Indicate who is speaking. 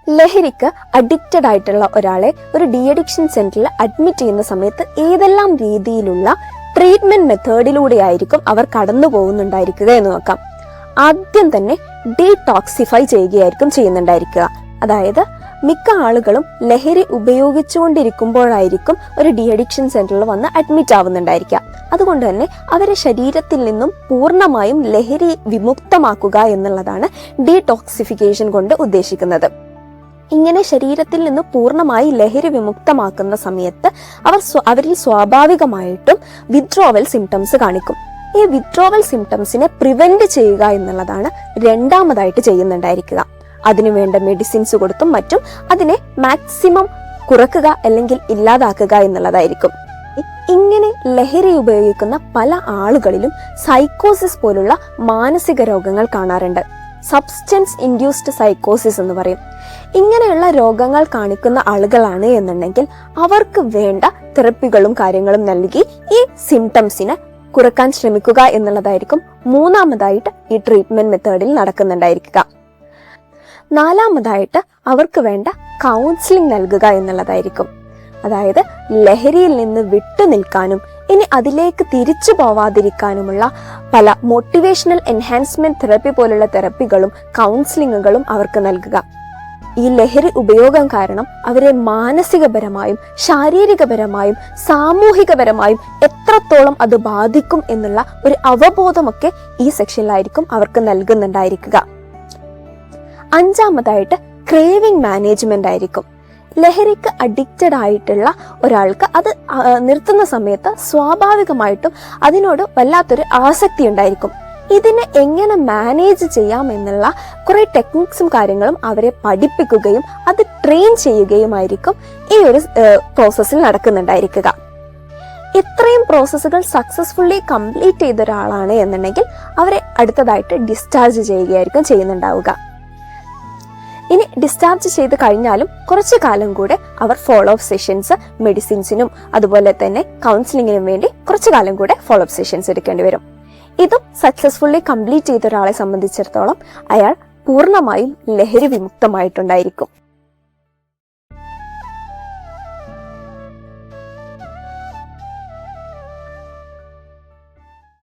Speaker 1: ലഹരിക്ക് അഡിക്റ്റഡ് ആയിട്ടുള്ള ഒരാളെ ഒരു ഡി അഡിക്ഷൻ സെന്ററിൽ അഡ്മിറ്റ് ചെയ്യുന്ന സമയത്ത് ഏതെല്ലാം രീതിയിലുള്ള ട്രീറ്റ്മെന്റ് മെത്തേഡിലൂടെ ആയിരിക്കും അവർ കടന്നു പോകുന്നുണ്ടായിരിക്കുക എന്ന് നോക്കാം. ആദ്യം തന്നെ ഡീടോക്സിഫൈ ചെയ്യുകയായിരിക്കും ചെയ്യുന്നുണ്ടായിരിക്കുക. അതായത് മിക്ക ആളുകളും ലഹരി ഉപയോഗിച്ചുകൊണ്ടിരിക്കുമ്പോഴായിരിക്കും ഒരു ഡി അഡിക്ഷൻ സെന്ററിൽ വന്ന് അഡ്മിറ്റ് ആവുന്നുണ്ടായിരിക്കുക. അതുകൊണ്ട് തന്നെ അവരെ ശരീരത്തിൽ നിന്നും പൂർണ്ണമായും ലഹരി വിമുക്തമാക്കുക എന്നുള്ളതാണ് ഡീടോക്സിഫിക്കേഷൻ കൊണ്ട് ഉദ്ദേശിക്കുന്നത്. ഇങ്ങനെ ശരീരത്തിൽ നിന്ന് പൂർണ്ണമായി ലഹരി വിമുക്തമാക്കുന്ന സമയത്ത് അവരിൽ സ്വാഭാവികമായിട്ടും വിത്ഡ്രോവൽ സിംറ്റംസ് കാണിക്കും. ഈ വിത്ഡ്രോവൽ സിംറ്റംസിനെ പ്രിവെന്റ് ചെയ്യുക എന്നുള്ളതാണ് രണ്ടാമതായിട്ട് ചെയ്യുന്നുണ്ടായിരിക്കുക. അതിനുവേണ്ട മെഡിസിൻസ് കൊടുത്തും മറ്റും അതിനെ മാക്സിമം കുറക്കുക അല്ലെങ്കിൽ ഇല്ലാതാക്കുക എന്നുള്ളതായിരിക്കും. ഇങ്ങനെ ലഹരി ഉപയോഗിക്കുന്ന പല ആളുകളിലും സൈക്കോസിസ് പോലുള്ള മാനസിക രോഗങ്ങൾ കാണാറുണ്ട്. സബ്സ്റ്റൻസ് ഇൻഡ്യൂസ്ഡ് സൈക്കോസിസ് എന്ന് പറയും. ഇങ്ങനെയുള്ള രോഗങ്ങൾ കാണിക്കുന്ന ആളുകളാണ് എന്നുണ്ടെങ്കിൽ അവർക്ക് വേണ്ട തെറപ്പികളും കാര്യങ്ങളും നൽകി ഈ സിംറ്റംസിനെ കുറക്കാൻ ശ്രമിക്കുക എന്നുള്ളതായിരിക്കും മൂന്നാമതായിട്ട് ഈ ട്രീറ്റ്മെന്റ് മെത്തേഡിൽ നടക്കുന്നുണ്ടായിരിക്കുക. നാലാമതായിട്ട് അവർക്ക് വേണ്ട കൗൺസിലിംഗ് നൽകുക എന്നുള്ളതായിരിക്കും. അതായത് ലഹരിയിൽ നിന്ന് വിട്ടു നിൽക്കാനും ഇനി അതിലേക്ക് തിരിച്ചു പോവാതിരിക്കാനുമുള്ള പല മോട്ടിവേഷണൽ എൻഹാൻസ്മെന്റ് തെറപ്പി പോലുള്ള തെറപ്പികളും കൗൺസിലിങ്ങുകളും അവർക്ക് നൽകുക. ഈ ലഹരി ഉപയോഗം കാരണം അവരെ മാനസികപരമായും ശാരീരികപരമായും സാമൂഹികപരമായും എത്രത്തോളം അത് ബാധിക്കും എന്നുള്ള ഒരു അവബോധമൊക്കെ ഈ സെക്ഷനിലായിരിക്കും അവർക്ക് നൽകുന്നുണ്ടായിരിക്കുക. അഞ്ചാമതായിട്ട് ക്രേവിംഗ് മാനേജ്മെന്റ് ആയിരിക്കും. ലഹരിക്ക് അഡിക്റ്റഡ് ആയിട്ടുള്ള ഒരാൾക്ക് അത് നിർത്തുന്ന സമയത്ത് സ്വാഭാവികമായിട്ടും അതിനോട് വല്ലാത്തൊരു ആസക്തി ഉണ്ടായിരിക്കും. ഇതിനെ എങ്ങനെ മാനേജ് ചെയ്യാം എന്നുള്ള കുറെ ടെക്നിക്സും കാര്യങ്ങളും അവരെ പഠിപ്പിക്കുകയും അത് ട്രെയിൻ ചെയ്യുകയുമായിരിക്കും ഈ ഒരു പ്രോസസ്സിൽ നടക്കുന്നുണ്ടായിരിക്കുക. ഇത്രയും പ്രോസസ്സുകൾ സക്സസ്ഫുള്ളി കംപ്ലീറ്റ് ചെയ്ത ഒരാളാണ് എന്നുണ്ടെങ്കിൽ അവരെ അടുത്തതായിട്ട് ഡിസ്ചാർജ് ചെയ്യുകയായിരിക്കും ചെയ്യുന്നുണ്ടാവുക. ഇനി ഡിസ്ചാർജ് ചെയ്ത് കഴിഞ്ഞാലും കുറച്ചു കാലം കൂടെ അവർ ഫോളോ അപ്പ് സെഷൻസ് മെഡിസിൻസിനും അതുപോലെ തന്നെ കൗൺസിലിങ്ങിനും വേണ്ടി കുറച്ചു കാലം കൂടെ ഫോളോ അപ്പ് സെഷൻസ് എടുക്കേണ്ടി വരും. ഇതും സക്സസ്ഫുള്ളി കംപ്ലീറ്റ് ചെയ്ത ഒരാളെ സംബന്ധിച്ചിടത്തോളം അയാൾ പൂർണ്ണമായും ലഹരി വിമുക്തമായിട്ടുണ്ടായിരിക്കും.